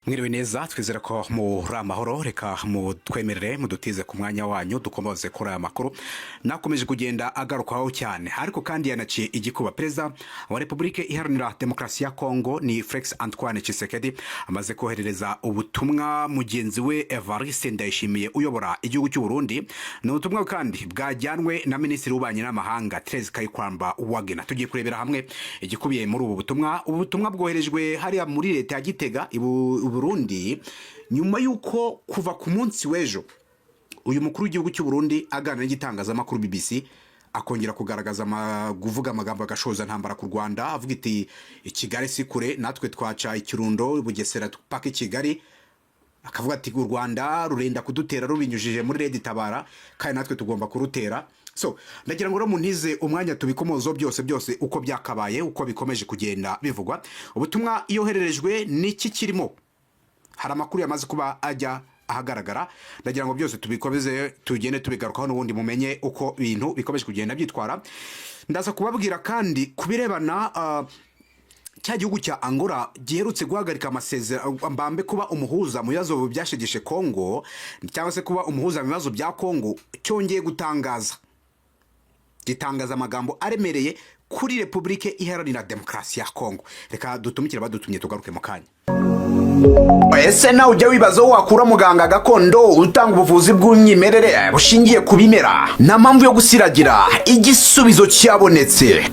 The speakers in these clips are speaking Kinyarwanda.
Mwiriwe neza twizera ko muri amahoro reka mutwemerere mudutize ku mwanya wanyu dukomeze kuri aya makuru nakomeje kugenda agarukwaho cyane ariko kandi yanaciye igikuba. Perezida wa Repubulika Iharanira Demokarasi ya Kongo ni Felix Antoine Tshisekedi amaze koherereza ubutumwa mugenzi we Evariste Ndayishimiye uyobora igihugu cy'u Burundi. Ni ubutumwa kandi bwajyanwe na Minisitiri w'Ububanyi n'Amahanga Therese Kayikwamba Uwagena. Tugiye kurebera hamwe igikubiye muri ubu butumwa. Ubu butumwa bwoherejwe hariya muri leta ya Gitega Burundi nyuma yuko kuva ku munsi w'ejo uyu mukuru w'igihugu cy'u Burundi aganira n'igitangazamakuru BBC akongera kugaragaza kuvuga amagambo agashoza ntambara ku Rwanda avuga iti Kigali si kure natwe twaca ikirundo Bugesera paka Kigali, akavuga ati u Rwanda rurenda kudutera rubinyujije muri Red Tabara kandi natwe tugomba kurutera. So ndagira ngo muntize umwanya tubikomozo byose uko byakabaye uko bikomeje kugenda bivugwa. Ubutumwa yohererejwe niki kirimo, hari amakuru yamaze kuba ajya ahagaragara. Ndagira ngo byose tubikomeze tugende tubigarukaho n'ubundi mumenye uko ibintu bikomeje kugenda byitwara. Ndaza kubabwira kandi kubirebana cya gihugu cya Angola giherutse guhagarika amasezerano mbambe kuba umuhuza mu bibazo byashegeshe Kongo cyangwa se kuba umuhuza mu bibazo bya Kongo cyongeye gitangaza amagambo aremereye kuri Repubulika Iharanira Demokarasi ya Kongo. Reka dutumikire badutumye tugaruke mu kanya. Ese nawe ujya wibaza wakura muganga gakondo utanga ubuvuzi bw'umwimerere bushingiye ku bimera nta mpamvu yo gusiragira? Igisubizo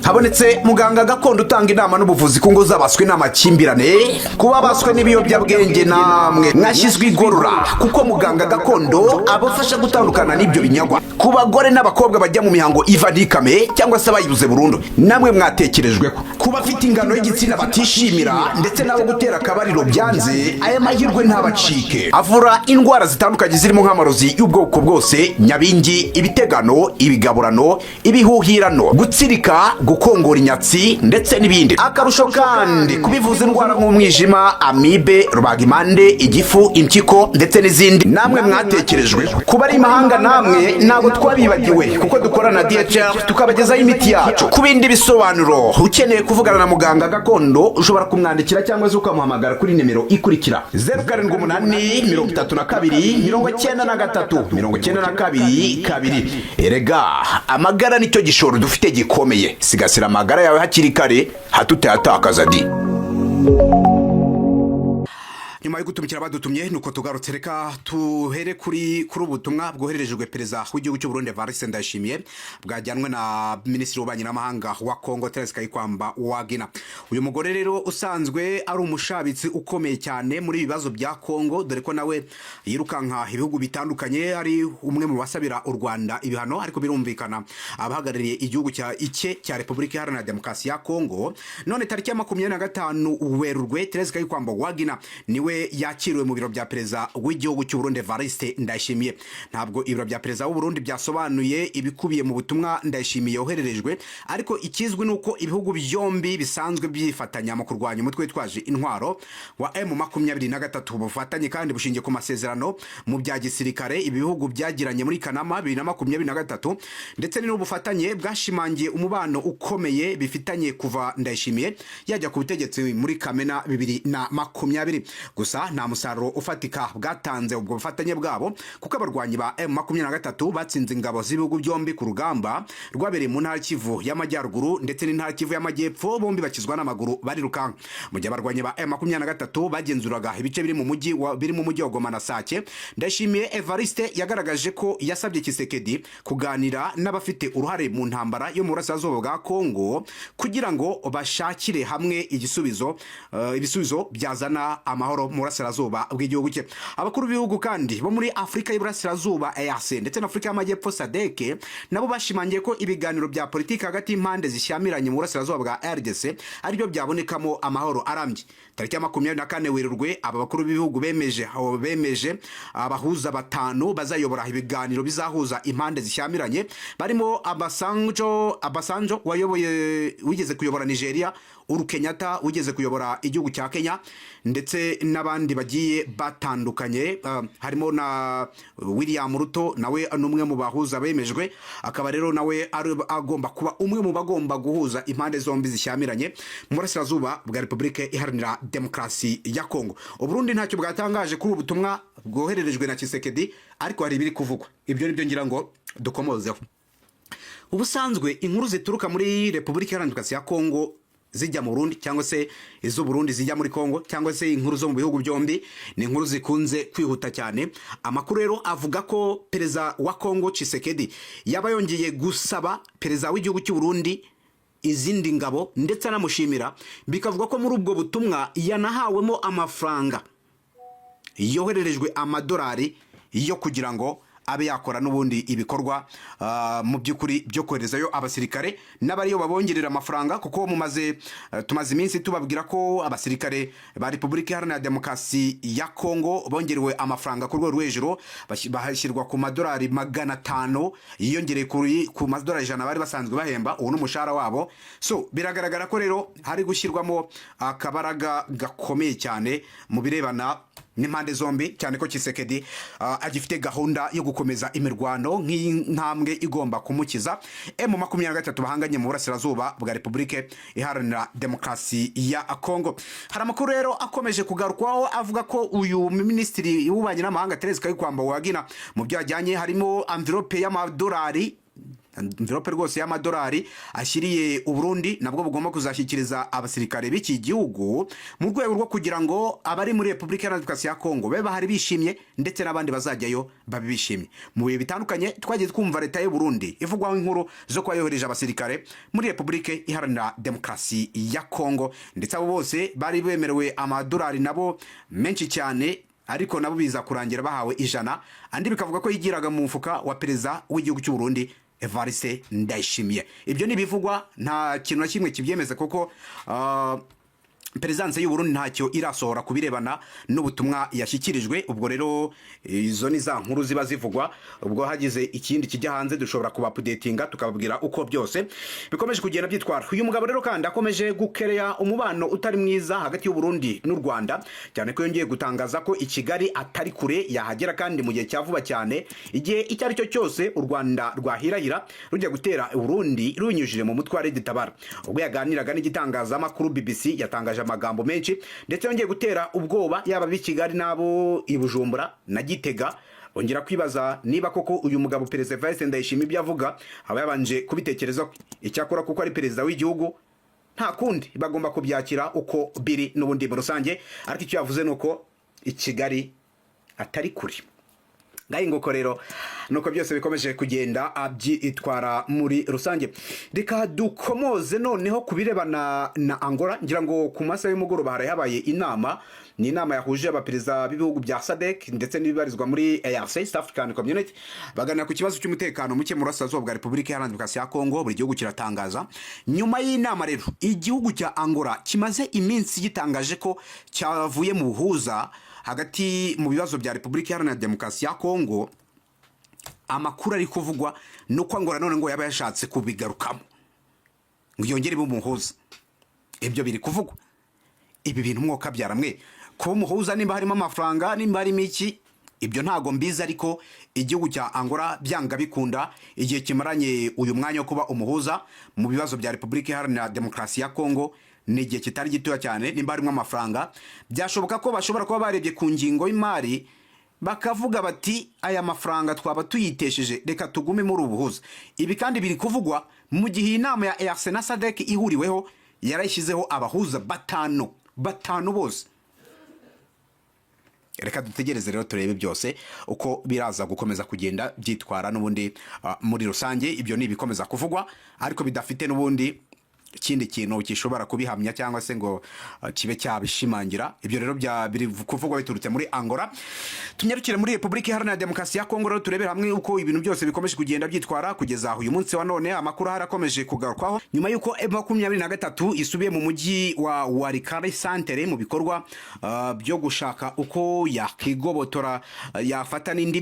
habonetse muganga gakondo utanga inama n'ubuvuzi ku ngo z'abaswe n'amakimbirane, kuba baswe n'ibiyobyabwenge namwe mwashyizwe igorora, kuko muganga gakondo abafasha gutandukana n'ibyo binyagwa. Ku bagore n'abakobwa bajya mu mihango iva ntikame cyangwa se bayibuze burundu, namwe mwatekerejweho. Ku bafite ingano y'igitsina batishimira ndetse n'abo gutera akabariro byanze, aya mahirwe ntabacike. Avura indwara zitandukanye zirimo nk'amarozi y'ubwoko bwose, nyabingi, ibitegano, ibigaburano, ibihuhirano, gutsirika, gukongora inyatsi ndetse n'ibindi. Akarusho kandi kubivuza indwara nk'umwijima, amibe, rubagimpande, igifu, impyiko ndetse n'izindi, namwe mwatekerejwe. Kuba ari imahanga namwe ntabwo twabibagiwe kuko dukorana na DHL tukabagezaho imiti yacu. Ku bindi bisobanuro ukeneye kuvugana na muganga gakondo ushobora kumwandikira cyangwa se ukamuhamagara kuri nimero ikurikira 0782329392. Erega amagara nicyo gishoro dufite gikomeye, sigasira amagara yawe hakiri kare hatutayatakaza di. Nyuma yo gutumikira badutumye nuko tugarutse, reka tuhere kuri ubutumwa bwohererejwe Perezida w'igihugu cy'u Burundi Evariste Ndayishimiye bwajyanwe na Minisitiri w'Ububanyi n'Amahanga wa Kongo Therese Kayikwamba Uwagena. Uyu mugore rero usanzwe ari umushabitsi ukomeye cyane muri ibibazo bya Kongo, dore ko nawe yirukanka ibihugu bitandukanye, ari umwe mu basabira u Rwanda ibihano, ariko birumvikana abahagarariye igihugu cya Repubulika Iharanira Demokarasi ya Kongo. None tariki ya 25 Werurwe Therese Kayikwamba Uwagena niwe yakiriwe mu biro bya Perezida w'igihugu cy'u Burundi Evariste Ndayishimiye. Ntabwo ibiro bya Perezida w'u Burundi byasobanuye ibikubiye mu butumwa Ndayishimiye yohererejwe, ariko ikizwi nuko ibihugu byombi bisanzwe byifatanya mu kurwanya umutwe witwaje intwaro wa M23. Bufatanye kandi bushingiye ku masezerano mu bya gisirikare ibi bihugu byagiranye muri Kanama 2023, ndetse n'ubufatanye bwashimangiye umubano ukomeye bifitanye kuva Ndayishimiye yajya ku butegetsi muri Kamena 2020. Gusa nta musaruro ufatika bwatanze ubwo bufatanye bwabo, kuko abarwanyi ba M23 batsinze ingabo z'ibihugu byombi ku rugamba rwabereye mu ntara Kivu y'Amajyaruguru ndetse n'intara Kivu y'Amajyepfo, bombi bakizwa n'amaguru bari rukanka. Mu gihe abarwanyi ba M23 bagenzuraga ibice biri mu mujyi wa Goma na Sake, Ndayishimiye Evariste yagaragaje ko yasabye Tshisekedi kuganira n'abafite uruhare mu ntambara yo mu burasirazuba bwa Kongo kugira ngo bashakire hamwe ibisubizo byazana amahoro mu burasirazuba bw'igihugu cye. Abakuru b'ibihugu kandi bo muri Afrika y'Iburasirazuba EAC ndetse na Afrika y'Amajyepfo SADC nabo bashimangiye ko ibiganiro bya politiki hagati y'impande zishyamiranye mu burasirazuba bwa RDC aribyo byabonekamo amahoro arambye. Tariki ya 24 Werurwe aba bakuru b'ibihugu bemeje abahuza batanu bazayobora ibiganiro bizahuza impande zishyamiranye, barimo Abasanjo wigeze kuyobora Nigeria, Uhuru Kenyatta ugeze kuyobora igihugu cya Kenya ndetse n'abandi bagiye batandukanye, harimo na William Ruto nawe n'umwe mu bahuza bemejwe, akaba rero nawe agomba kuba umwe mu bagomba guhuza impande zombi zishyamiranye mu burasirazuba bwa Repubulika Iharanira Demokarasi ya Kongo. Uburundi ntacyo bwatangaje kuri ubutumwa bwohererejwe na Tshisekedi, ariko hari ibiri kuvugwa. Ibyo nibyo ngira ngo dukomozeho. Ubusanzwe inkuru zituruka muri Repubulika Iharanira Demokarasi ya Kongo zijya mu Burundi cyangwa se izo Burundi zijya muri Kongo cyangwa se inkuru zo mu bihugu byombi ni inkuru zikunze kwihuta cyane. Amakuru rero avuga ko perezida wa Kongo Tshisekedi yaba yongeye gusaba perezida w'igihugu cy'u Burundi izindi ngabo ndetse anamushimira, bikavuga ko muri ubwo butumwa yanahawemo amafaranga yohererejwe amadolari yo kugira ngo abe yakora n'ubundi ibikorwa mu by'ukuri byo koherezayo abasirikare n'abariyo babongerera amafaranga, kuko tumaze iminsi tubabwira ko abasirikare ba Repubulika Iharanira Demokarasi ya Kongo bongerewe amafaranga ku rwego rwo hejuru, bashyirwa ku madolari 500 yiyongereye ku madolari 100 bari basanzwe bahemba. Ubu n'umushahara wabo. So biragaragara ko rero hari gushyirwamo akabaraga gakomeye cyane mu birebana n'impande zombi, cyane ko Tshisekedi agifite gahunda yo gukomeza imirwano nk'intambwe igomba kumukiza M23 bahanganye mu burasirazuba bwa Repubulika Iharanira Demokarasi ya Kongo. Hari amakuru rero akomeje kugarukwaho avuga ko uyu minisitiri w'ububanyi n'amahanga Therese Kayikwamba wagina mu byajyanye harimo envelope y'amadolari, envelope rwose y'amadolari ashyiriye Uburundi nabwo bugomba kuzashyikiriza abasirikare b'iki gihugu mu rwego rwo kugira ngo abari muri Repubulika Iharanira Demokarasi ya Kongo babe bahari bishimye ndetse n'abandi bazajyayo babe bishimye. Mu bihe bitandukanye twagiye twumva leta y'u Burundi ivugwaho inkuru zo kwayohereje abasirikare muri Repubulika Iharanira Demokarasi ya Kongo, ndetse abo bose bari bemerewe amadolari nabo menshi cyane, ariko nabo biza kurangira bahawe 100, andi bikavuga ko yigiraga mu mufuka wa perezida w'igihugu cy'u Burundi Evariste Ndayishimiye. Ibyo nibivugwa, nta kintu na kimwe kibyemeza kuko Perezidansi y'u Burundi ntacyo irasohora kubirebana n'ubutumwa yashyikirijwe. Ubwo rero izo ni za nkuru ziba zivugwa, ubwo hagize ikindi kijya hanze dushobora kuba updatinga tukababwira uko byose bikomeje kugenda byitwara. Uyu mugabo rero kandi akomeje gukereya umubano utari mwiza hagati y'u Burundi n'u Rwanda, cyane ko yongeye gutangaza ko i Kigali atari kure yahagera kandi mu gihe cyavuba cyane, igihe icyo ari cyo cyose u Rwanda rwahirahira rujya gutera u Burundi runyujije mu mutwe wa Red Tabara. Ubwo yaganiraga n'igitangazamakuru BBC yatangaje amagambo menshi ndetse yongeye gutera ubwoba yaba b'i Kigali nabo i Bujumbura na Gitega. Ongera kwibaza niba koko uyu mugabo Perezida Evariste Ndayishimiye ibyo avuga aba yabanje kubitekereza, icyakora kuko ari perezida w'igihugu nta kundi bagomba kubyakira uko biri n'ubundi mu rusange, ariko icyo yavuze nuko i Kigali atari kuri. Ngaho ngoko rero nuko byose bikomeje kugenda abyitwara muri rusange. Reka dukomoze noneho kubirebana na Angola. Ngira ngo ku masaha y'umugoroba hari habaye inama, ni inama yahuje abaperezida b'ibihugu bya SADC ndetse n'ibibarizwa muri EAC, East African Community, baganira ku kibazo cy'umutekano muke mu burasirazuba bwa Repubulika Iharanira Demokarasi ya Kongo. Buri gihugu kiratangaza. Nyuma y'inama rero igihugu cya Angola kimaze iminsi gitangaje ko cyavuye mu buhuza hagati mu bibazo bya Repubulika Iharanira Demokarasi ya Kongo. Amakuru ari kuvugwa nuko Angola none ngo yaba yashatse kubigarukamo ngo yongere bumuhuza. Ibyo biri kuvugwa. Ibi bintu mwoka byaramwe ko umuhuza nimba harimo amafaranga nimba harimo iki, ibyo ntago mbiza, ariko igihugu cya Angola byanga bikunda igihe kimaranye uyu mwanya wo kuba umuhuza mu bibazo bya Repubulika Iharanira Demokarasi ya Kongo ni igihe kitari gitoya cyane. Nimba harimo amafaranga byashoboka ko bashobora kuba barebye ku ngingo y'imari bakavuga bati aya mafaranga twaba tuyitesheje, reka tugume muri ubuhuza. Ibi kandi biri kuvugwa mu gihe inama ya EAC na SADC ihuriweho yarayishyizeho abahuza batanu bose. Reka dutegereze rero turebe byose uko biraza gukomeza kugenda byitwara n'ubundi muri rusange. Ibyo ni bikomeza kuvugwa ariko bidafite n'ubundi ikindi kintu gishobora kubihamya cyangwa se ngo kibe cyabishimangira. Ibyo rero biri kuvugwa biturutse muri Angola. Tunyarukire muri Repubulika Iharanira Demokarasi ya Kongo rero turebera hamwe uko ibintu byose bikomeje kugenda byitwara kugeza uyu munsi wa none. Amakuru harakomeje kugarukwaho nyuma yuko M23 isubiye mu mujyi wa Walikale Centre mu bikorwa byo gushaka uko yakigobotora yafata n'indi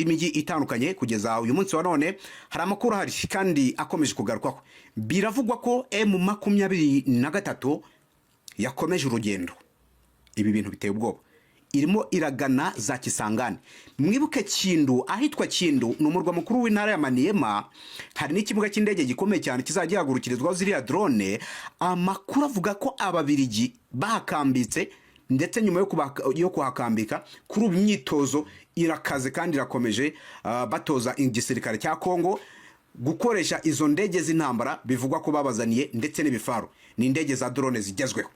migi itandukanye. Kugeza uyu munsi wa none hari amakuru hari kandi akomeje kugarukwaho. Biravugwa ko ko M23 yakomeje urugendo. Ibi bintu biteye ubwoba. Irimo iragana za Kisangani. Mwibuke Kindu, ahitwa Kindu ni umurwa mukuru w'intara ya Maniema, hari n'ikibuga cy'indege gikomeye cyane kizajya hagurukirizwaho ziriya drone. Amakuru avuga ko ababirigi bahakambitse, ndetse nyuma yo kuhakambika kuri ubu imyitozo irakaze kandi irakomeje, batoza igisirikare cya Kongo gukoresha izo ndege z'intambara bivugwa ko babazaniye, ndetse n'ibifaru ni indege za drone zigezweho.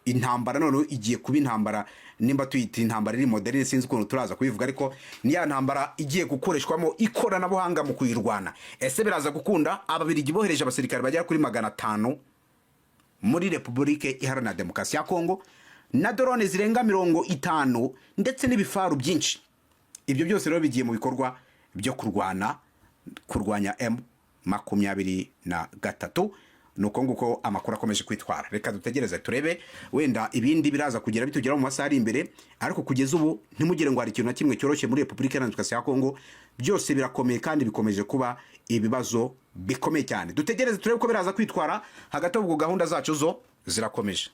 Intambara none igiye kuba intambara, nimba tuyita intambara iri moderne sinzi ukuntu turaza kubivuga, ariko ni ya ntambara igiye gukoreshwamo ikoranabuhanga mu kuyirwana. Ese biraza gukunda? Ababirigi bohereje abasirikare bagera kuri 500 muri Republike Iharanira Demokarasi ya Kongo, na drone zirenga 50 ndetse n'ibifaru byinshi. Ibyo byose rero bigiye mu bikorwa byo kurwanya M23. Nuko nguko amakuru akomeje kwitwara. Reka dutegereze turebe, wenda ibindi biraza kugira bitugera mu masaha ari imbere, ariko kugeza ubu ntimugire ngo hari ikintu na kimwe cyoroshye muri Republika Iharanira Demokarasi ya Kongo. Byose birakomeye kandi bikomeje kuba ibibazo bikomeye cyane. Dutegereze turebe ko biraza kwitwara. Hagati ubwo gahunda zacu zo zirakomeje.